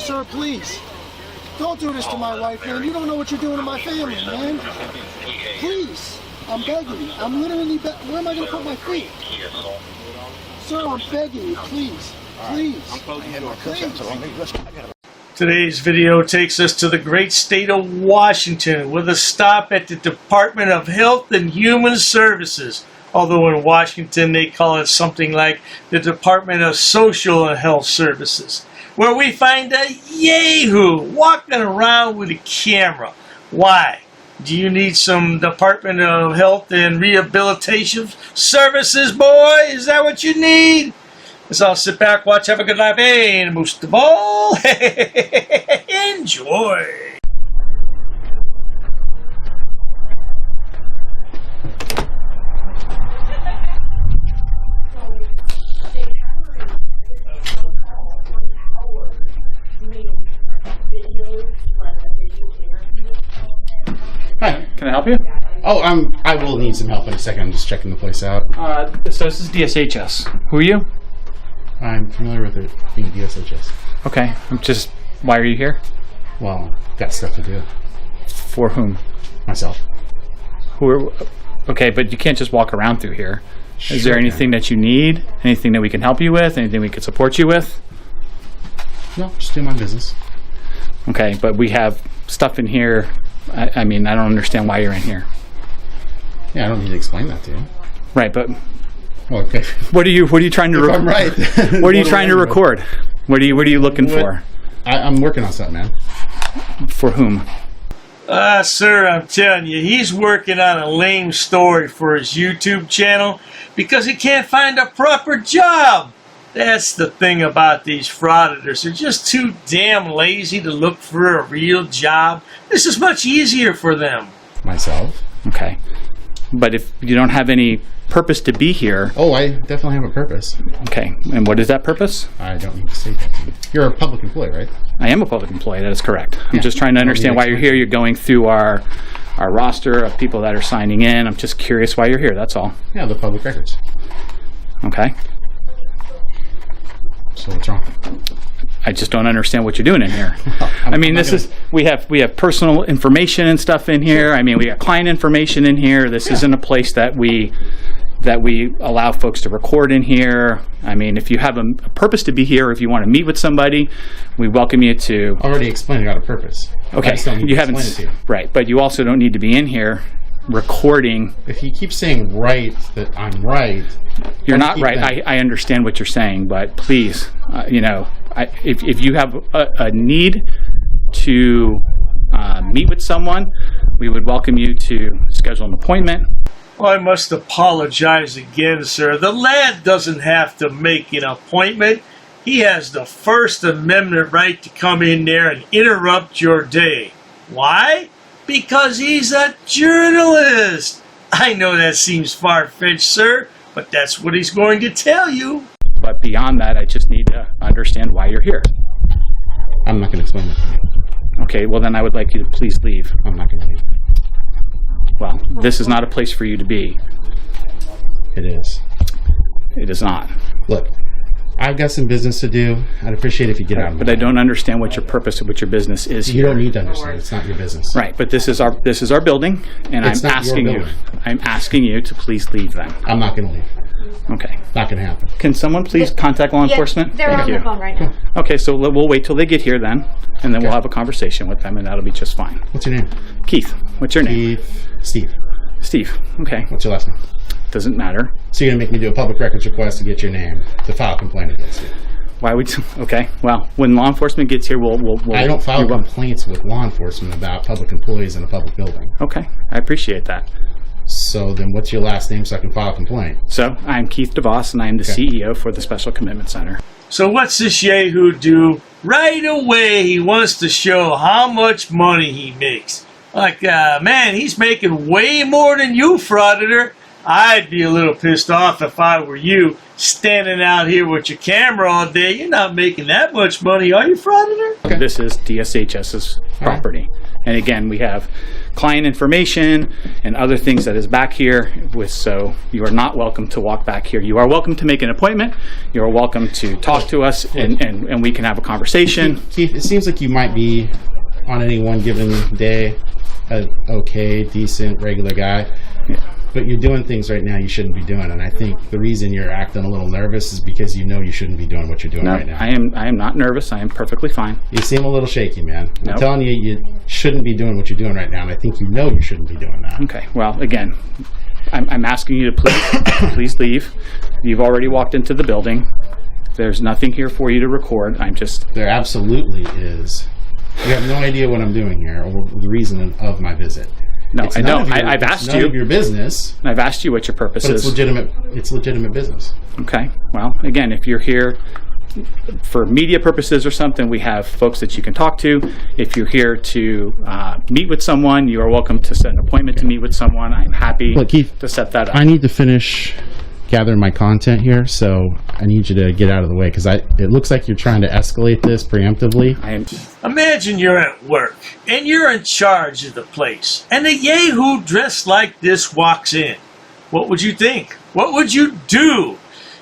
Sir, please. Don't do this to my wife, man. You don't know what you're doing to my family, man. Please. I'm begging you. I'm literally where am I going to put my feet? Sir, I'm begging you. Please. Please. Please. Today's video takes us to the great state of Washington with a stop at the Department of Health and Human Services. Although in Washington they call it something like the Department of Social and Health Services, where we find a yahoo walking around with a camera. Why? Do you need some Department of Health and Rehabilitation Services, boy? Is that what you need? Let's all sit back, watch, have a good life, and most of all, enjoy. Hi, can I help you? Oh, I will need some help in a second. I'm just checking the place out. So this is DSHS. Who are you? I'm familiar with it being DSHS. Okay, why are you here? Well, got stuff to do. For whom? Myself. Okay, but you can't just walk around through here. Is there anything that you need? Anything that we can help you with? Anything we could support you with? No, just do my business. Okay, but we have stuff in here. I mean, I don't understand why you're in here. Yeah, I don't need to explain that to you. Right, but well, okay. What are you trying to? I'm right. What are you trying to record? What are you looking for? I'm working on something, man. For whom? Sir, I'm telling you, he's working on a lame story for his YouTube channel because he can't find a proper job. That's the thing about these frauditors. They're just too damn lazy to look for a real job. This is much easier for them. Myself? Okay. But if you don't have any purpose to be here... Oh, I definitely have a purpose. Okay. And what is that purpose? I don't need to say that to you. You're a public employee, right? I am a public employee. That is correct. I'm just trying to understand why you're here. You're going through our roster of people that are signing in. I'm just curious why you're here. That's all. Yeah, the public records. Okay. So what's wrong? I just don't understand what you're doing in here. I mean, we have personal information and stuff in here. I mean, we got client information in here. This isn't a place that we allow folks to record in here. I mean, if you have a purpose to be here, or if you want to meet with somebody, we welcome you to. Already explained I got a purpose. Okay, you haven't. Right, but you also don't need to be in here recording. If you keep saying right that I'm right, you're not right. I understand what you're saying, but please, if you have a need to meet with someone, we would welcome you to schedule an appointment. Well, I must apologize again, sir. The lad doesn't have to make an appointment. He has the First Amendment right to come in there and interrupt your day. Why? Because he's a journalist. I know that seems far-fetched, sir, but that's what he's going to tell you. But beyond that, I just need to understand why you're here. I'm not going to explain that to you. Okay, well then I would like you to please leave. I'm not going to leave. Well, this is not a place for you to be. It is. It is not. Look, I've got some business to do. I'd appreciate it if you get out of But I don't understand what your purpose of what your business is here. You don't need to understand. It's not your business. Right, but this is our building, and I'm asking you to please leave then. I'm not going to leave. Okay. Not going to happen. Can someone please contact law enforcement? They're on the phone right now. Okay, so we'll wait till they get here then, and then we'll have a conversation with them, and that'll be just fine. What's your name? Keith. What's your name? Steve. Steve. Okay. What's your last name? Doesn't matter. So you're going to make me do a public records request to get your name, to file a complaint against you. Why would you? Okay. Well, when law enforcement gets here, we'll I don't file complaints with law enforcement about public employees in a public building. Okay. I appreciate that. So then what's your last name so I can file a complaint? So I'm Keith DeVos, and I'm the CEO for the Special Commitment Center. So what's this yahoo do? Right away, he wants to show how much money he makes. Like, man, he's making way more than you, Frauditor. I'd be a little pissed off if I were you, standing out here with your camera all day. You're not making that much money, are you, Frauditor? Okay. This is DSHS's property. And again, we have client information and other things that is back here. So you are not welcome to walk back here. You are welcome to make an appointment. You are welcome to talk to us, and we can have a conversation. Keith, it seems like you might be on any one given day an okay, decent, regular guy. Yeah. But you're doing things right now you shouldn't be doing, and I think the reason you're acting a little nervous is because you know you shouldn't be doing what you're doing right now. I am not nervous. I am perfectly fine. You seem a little shaky, man. Nope. I'm telling you, you shouldn't be doing what you're doing right now, and I think you know you shouldn't be doing that. Okay. Well, again, I'm asking you to please leave. You've already walked into the building. There's nothing here for you to record. There absolutely is. You have no idea what I'm doing here or the reason of my visit. No, I don't. I've asked you. It's none of your business. I've asked you what your purpose but is. It's legitimate business. Okay. Well, again, if you're here for media purposes or something, we have folks that you can talk to. If you're here to meet with someone, you are welcome to set an appointment to meet with someone. I'm happy Keith, to set that up. I need to finish gathering my content here, so I need you to get out of the way because it looks like you're trying to escalate this preemptively. Imagine you're at work and you're in charge of the place, and a yahoo dressed like this walks in. What would you think? What would you do?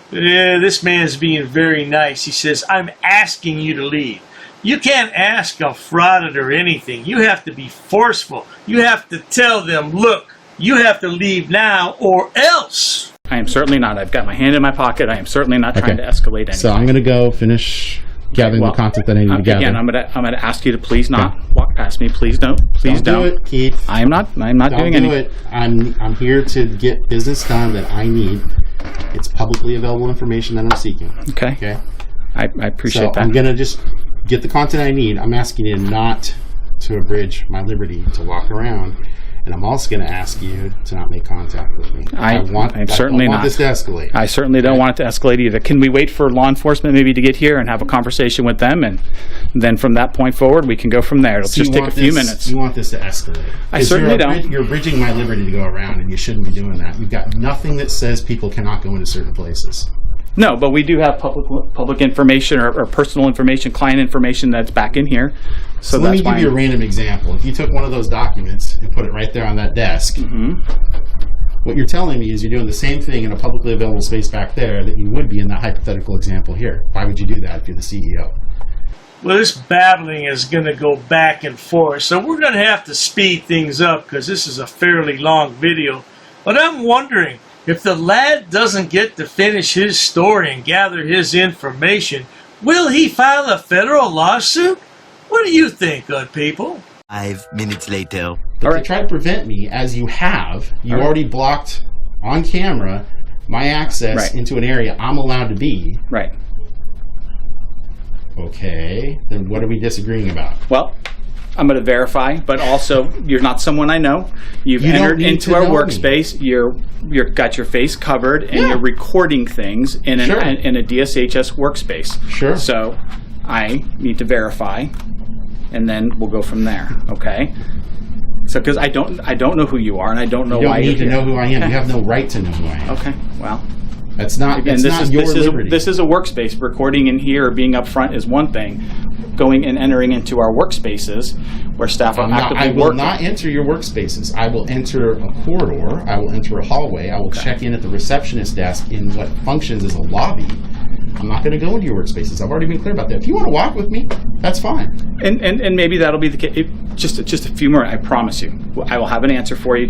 This man's being very nice. He says, I'm asking you to leave. You can't ask a frauditor anything. You have to be forceful. You have to tell them, look, you have to leave now or else. I am certainly not. I've got my hand in my pocket. I am certainly not trying to escalate anything. So I'm going to go finish gathering the content that I need to gather. Again, I'm going to ask you to please not walk past me. Please don't. Please don't. Do it, Keith. I'm not doing anything. I'm here to get business done that I need. It's publicly available information that I'm seeking. Okay. I appreciate that. I'm going to just get the content I need. I'm asking you not to abridge my liberty to walk around. And I'm also going to ask you to not make contact with me. I don't want this to escalate. I certainly don't want it to escalate either. Can we wait for law enforcement maybe to get here and have a conversation with them? And then from that point forward, we can go from there. It'll just take a few minutes. You want this to escalate. I certainly don't. You're bridging my liberty to go around, and you shouldn't be doing that. You've got nothing that says people cannot go into certain places. No, but we do have public information or personal information, client information that's back in here. So let me give you a random example. If you took one of those documents and put it right there on that desk, what you're telling me is you're doing the same thing in a publicly available space back there that you would be in that hypothetical example here. Why would you do that if you're the CEO? Well, this babbling is going to go back and forth, so we're going to have to speed things up because this is a fairly long video. But I'm wondering, if the lad doesn't get to finish his story and gather his information, will he file a federal lawsuit? What do you think, good people? 5 minutes later. But to try to prevent me, as you have, you already blocked on camera my access into an area I'm allowed to be. Right. Okay. Then what are we disagreeing about? Well, I'm going to verify, but also you're not someone I know. You've entered into our workspace. You're got your face covered, and you're recording things in a DSHS workspace. Sure. So I need to verify, and then we'll go from there. Okay. So because I don't know who you are, and I don't know why you're here. You don't need to know who I am. You have no right to know who I am. Okay. Well. That's not. Again, this is a workspace. Recording in here or being up front is one thing. Going and entering into our workspaces where staff are actively working. I will not enter your workspaces. I will enter a corridor. I will enter a hallway. I will check in at the receptionist desk in what functions as a lobby. I'm not going to go into your workspaces. I've already been clear about that. If you want to walk with me, that's fine. And maybe that'll be the case. Just a few more. I promise you. I will have an answer for you.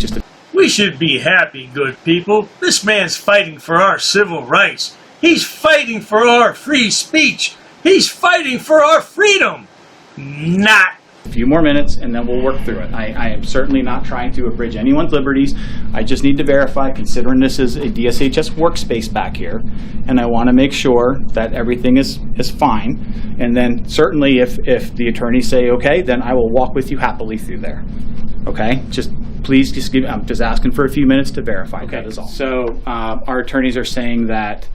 We should be happy, good people. This man's fighting for our civil rights. He's fighting for our free speech. He's fighting for our freedom. Not. A few more minutes, and then we'll work through it. I am certainly not trying to abridge anyone's liberties. I just need to verify, considering this is a DSHS workspace back here, and I want to make sure that everything is fine. And then certainly if the attorneys say okay, then I will walk with you happily through there. Okay? Please just I'm just asking for a few minutes to verify. Okay. That is all. So our attorneys are saying that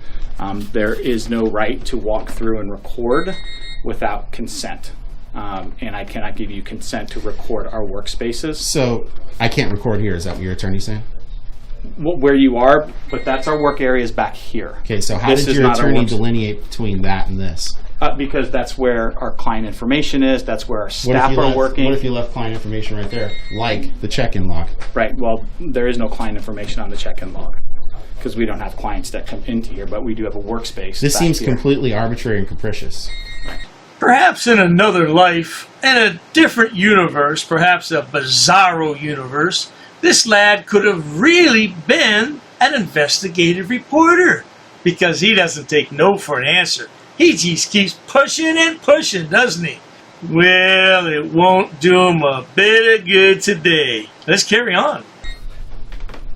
there is no right to walk through and record without consent. And I cannot give you consent to record our workspaces. So I can't record here. Is that what your attorney's saying? Where you are, but that's our work areas back here. Okay, so how did your attorney delineate between that and this? Because that's where our client information is. That's where our staff are working. What if you left client information right there, like the check-in log? Right. Well, there is no client information on the check-in log because we don't have clients that come into here, but we do have a workspace. This seems completely arbitrary and capricious. Perhaps in another life, in a different universe, perhaps a bizarro universe, this lad could have really been an investigative reporter, because he doesn't take no for an answer. He just keeps pushing and pushing, doesn't he? Well, it won't do him a bit of good today. Let's carry on.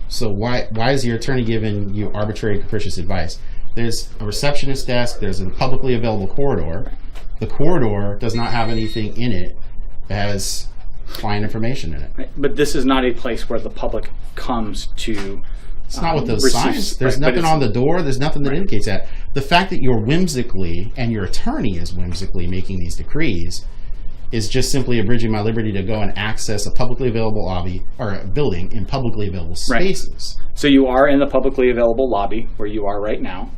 So why is your attorney giving you arbitrary, capricious advice? There's a receptionist desk. There's a publicly available corridor. The corridor does not have anything in it that has client information in it. Right. But this is not a place where the public comes to. It's not with those signs. There's nothing on the door. There's nothing that indicates that. The fact that you're whimsically, and your attorney is whimsically making these decrees, is just simply abridging my liberty to go and access a publicly available lobby or a building in publicly available spaces. Right. So you are in the publicly available lobby where you are right now.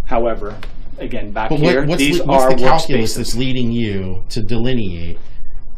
However, again, back here, what's these what's are the calculus workspaces. that's leading you to delineate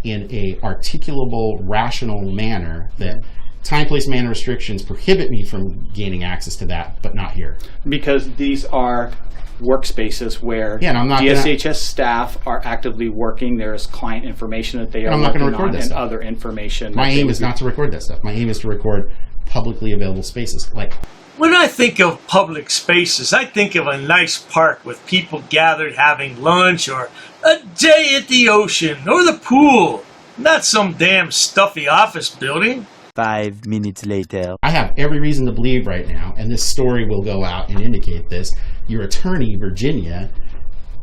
in a articulable, rational manner that time, place, manner restrictions prohibit me from gaining access to that, but not here? Because these are workspaces where DSHS staff are actively working. There is client information that they are working on and other information. My aim is not to record that stuff. My aim is to record publicly available spaces. Like, when I think of public spaces, I think of a nice park with people gathered having lunch, or a day at the ocean, or the pool. Not some damn stuffy office building. 5 minutes later. I have every reason to believe right now, and this story will go out and indicate this, your attorney, Virginia,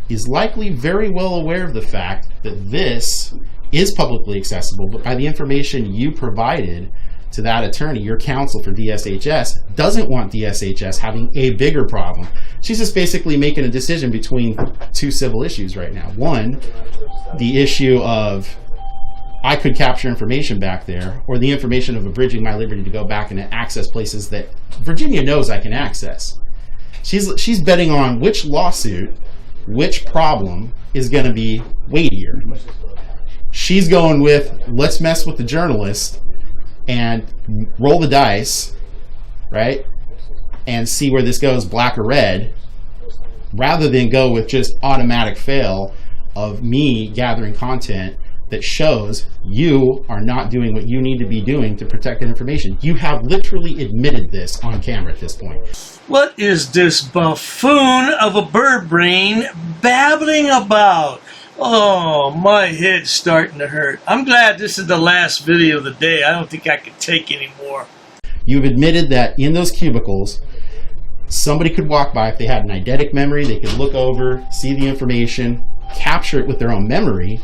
is likely very well aware of the fact that this is publicly accessible, but by the information you provided to that attorney, your counsel for DSHS doesn't want DSHS having a bigger problem. She's just basically making a decision between two civil issues right now. One, the issue of I could capture information back there, or the information of abridging my liberty to go back and access places that Virginia knows I can access. She's betting on which lawsuit, which problem is going to be weightier. She's going with, let's mess with the journalist and roll the dice, right? And see where this goes, black or red, rather than go with just automatic fail of me gathering content that shows you are not doing what you need to be doing to protect information. You have literally admitted this on camera at this point. What is this buffoon of a bird brain babbling about? Oh, my head's starting to hurt. I'm glad this is the last video of the day. I don't think I can take any more. You've admitted that in those cubicles, somebody could walk by. If they had an eidetic memory, they could look over, see the information, capture it with their own memory,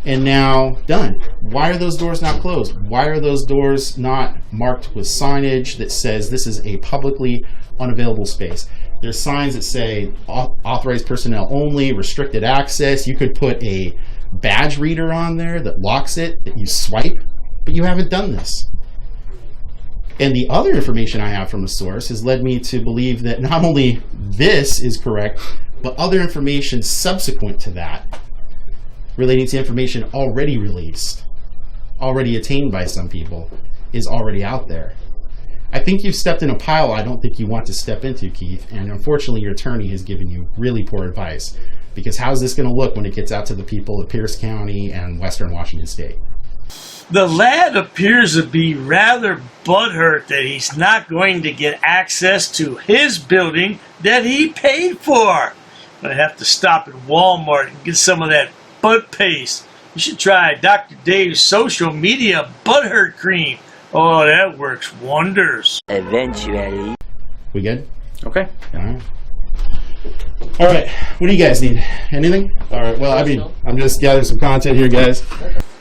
and now done. Why are those doors not closed? Why are those doors not marked with signage that says this is a publicly unavailable space? There's signs that say authorized personnel only, restricted access. You could put a badge reader on there that locks it, that you swipe, but you haven't done this. And the other information I have from a source has led me to believe that not only this is correct, but other information subsequent to that, relating to information already released, already attained by some people, is already out there. I think you've stepped in a pile I don't think you want to step into, Keith, and unfortunately your attorney has given you really poor advice, because how's this going to look when it gets out to the people of Pierce County and Western Washington State? The lad appears to be rather butthurt that he's not going to get access to his building that he paid for. I have to stop at Walmart and get some of that butt paste. You should try Dr. Dave's social media butthurt cream. Oh, that works wonders. Eventually. We good? Okay. All right. What do you guys need? Anything? All right. Well, I mean, I'm just gathering some content here, guys.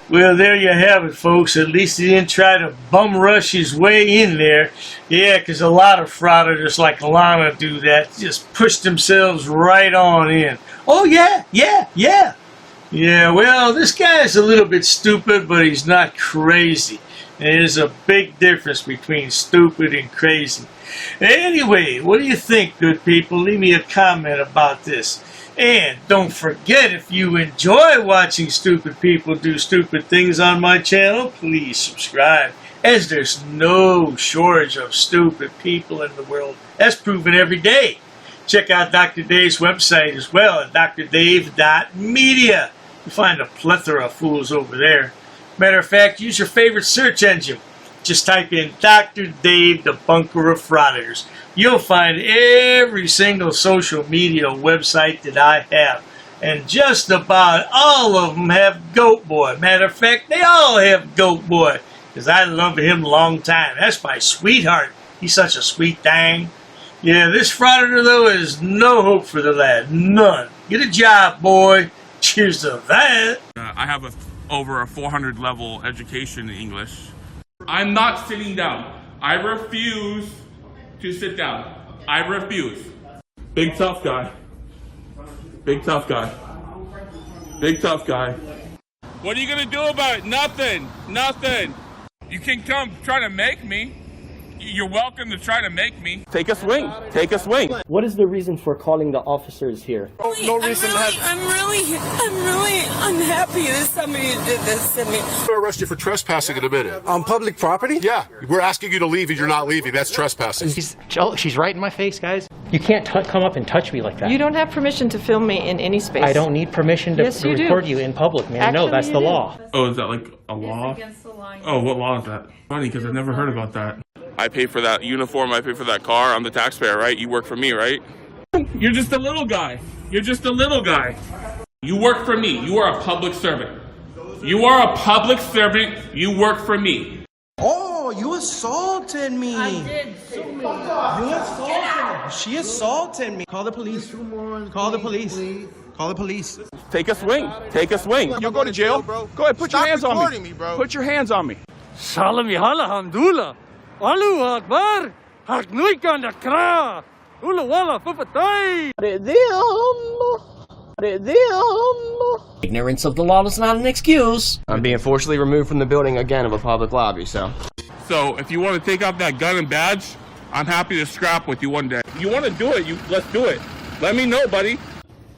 Well, there you have it, folks. At least he didn't try to bum rush his way in there. Yeah, because a lot of frauditors like Lana do that. Just push themselves right on in. Oh, yeah. Yeah, well, this guy's a little bit stupid, but he's not crazy. There's a big difference between stupid and crazy. Anyway, what do you think, good people? Leave me a comment about this. And don't forget, if you enjoy watching stupid people do stupid things on my channel, please subscribe, as there's no shortage of stupid people in the world. That's proven every day. Check out Dr. Dave's website as well at drdave.media. You'll find a plethora of fools over there. Matter of fact, use your favorite search engine. Just type in Dr. Dave, the bunker of frauditors. You'll find every single social media website that I have. And just about all of them have Goat Boy. Matter of fact, they all have Goat Boy. Because I love him a long time. That's my sweetheart. He's such a sweet thing. Yeah, this frauditor, though, is no hope for the lad. None. Get a job, boy. Cheers to that. I have over a 400 level education in English. I'm not sitting down. I refuse to sit down. I refuse. Big tough guy. Big tough guy. Big tough guy. What are you gonna do about it? Nothing. Nothing. You can come try to make me. You're welcome to try to make me. Take a swing. Take a swing. What is the reason for calling the officers here? No reason. I'm really unhappy that somebody did this to me. I'm going to arrest you for trespassing in a minute. On public property? Yeah, we're asking you to leave and you're not leaving. That's trespassing. She's right in my face, guys. You can't come up and touch me like that. You don't have permission to film me in any space. I don't need permission to record you in public, man. Actually, no, that's the law. Oh, is that like a law? Against the law. Oh, what law is that? Funny, because I've never heard about that. I pay for that uniform, I pay for that car, I'm the taxpayer, right? You work for me, right? You're just a little guy. You're just a little guy. You work for me. You are a public servant. You are a public servant. You work for me. Oh, you assaulted me. I did. So many. You assaulted me. She assaulted me. Call the police. Call the police. Call the police. Take a swing. Take a swing. You'll go to jail, bro. Go ahead, put your hands on me. Bro. Put your hands on me. Salami alhamdulillah. Allahu akbar. Haknuikan da kra. Ula wala pupatay. Ignorance of the law is not an excuse. I'm being forcibly removed from the building again of a public lobby, so. So if you want to take off that gun and badge, I'm happy to scrap with you one day. You want to do it, let's do it. Let me know, buddy.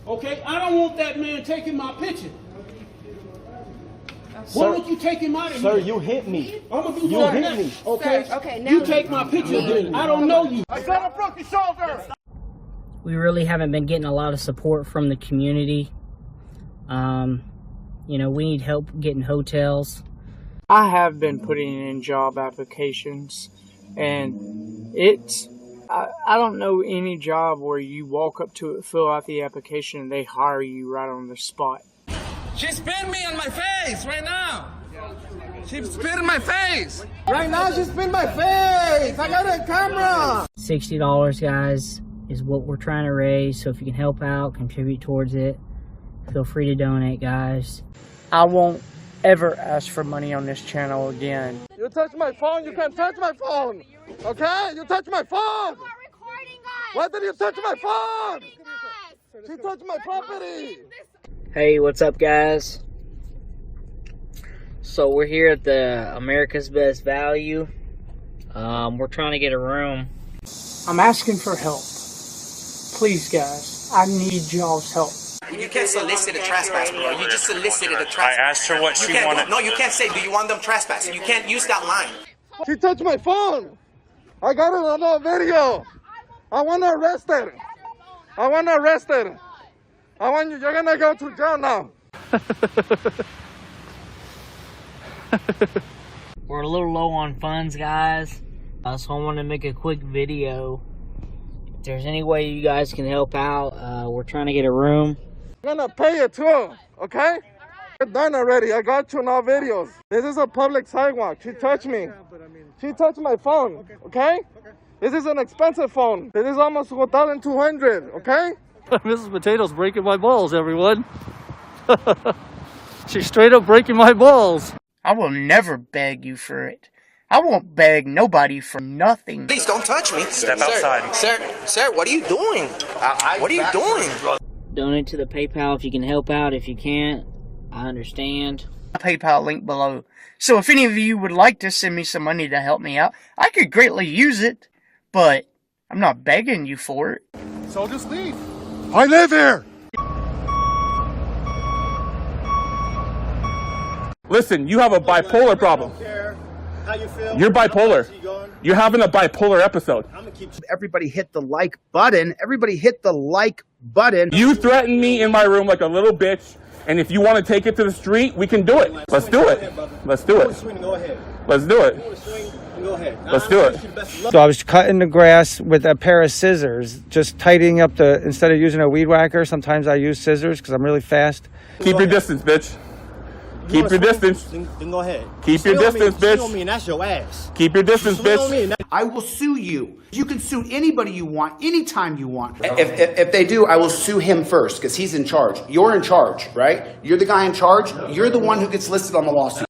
Okay, I don't want that man taking my picture. Why don't you take him out of here? Sir, you hit me. I'm gonna do You that hit next. me. Okay? Sir, okay, now you take my picture then. I don't know you. I got a broken shoulder. We really haven't been getting a lot of support from the community. You know, we need help getting hotels. I have been putting in job applications, and I don't know any job where you walk up to it, fill out the application, and they hire you right on the spot. She spit me on my face right now. She spit in my face. Right now she spit in my face. I got it on camera. $60, guys, is what we're trying to raise. So if you can help out, contribute towards it, feel free to donate, guys. I won't ever ask for money on this channel again. You touch my phone, you can't touch my phone. Okay? You touch my phone. Why did you touch my phone? She touched my property. Hey, what's up, guys? So we're here at the America's Best Value. We're trying to get a room. I'm asking for help. Please, guys, I need y'all's help. You can't solicit a trespass, bro. You just solicited a trespass. I asked her what she wanted. No, you can't say, do you want them trespassing? You can't use that line. She touched my phone. I got it on a video. I want to arrest her. I want to arrest her. You're gonna go to jail now. We're a little low on funds, guys. So I want to make a quick video. If there's any way you guys can help out, we're trying to get a room. I'm gonna pay it too, okay? It's done already. I got you in our videos. This is a public sidewalk. She touched me. She touched my phone, okay? This is an expensive phone. This is almost 1,200, okay? Mrs. Potato's breaking my balls, everyone. She's straight up breaking my balls. I will never beg you for it. I won't beg nobody for nothing. Please don't touch me. Step outside. Sir, what are you doing? What are you doing? Donate to the PayPal if you can help out. If you can't, I understand. PayPal link below. So if any of you would like to send me some money to help me out, I could greatly use it, but I'm not begging you for it. So just leave. I live here. Listen, you have a bipolar problem. How you feel? You're bipolar. You're having a bipolar episode. Everybody hit the like button. Everybody hit the like button. You threatened me in my room like a little bitch, and if you want to take it to the street, we can do it. Let's do it. Let's do it. Let's do it. Let's do it. So I was cutting the grass with a pair of scissors, just tightening up the, instead of using a weed whacker, sometimes I use scissors because I'm really fast. Keep your distance, bitch. Keep your distance. Then go ahead. Keep your distance, bitch. Me, and that's your ass. Keep your distance, bitch. I will sue you. You can sue anybody you want, anytime you want. If they do, I will sue him first because he's in charge. You're in charge, right? You're the guy in charge. You're the one who gets listed on the lawsuit.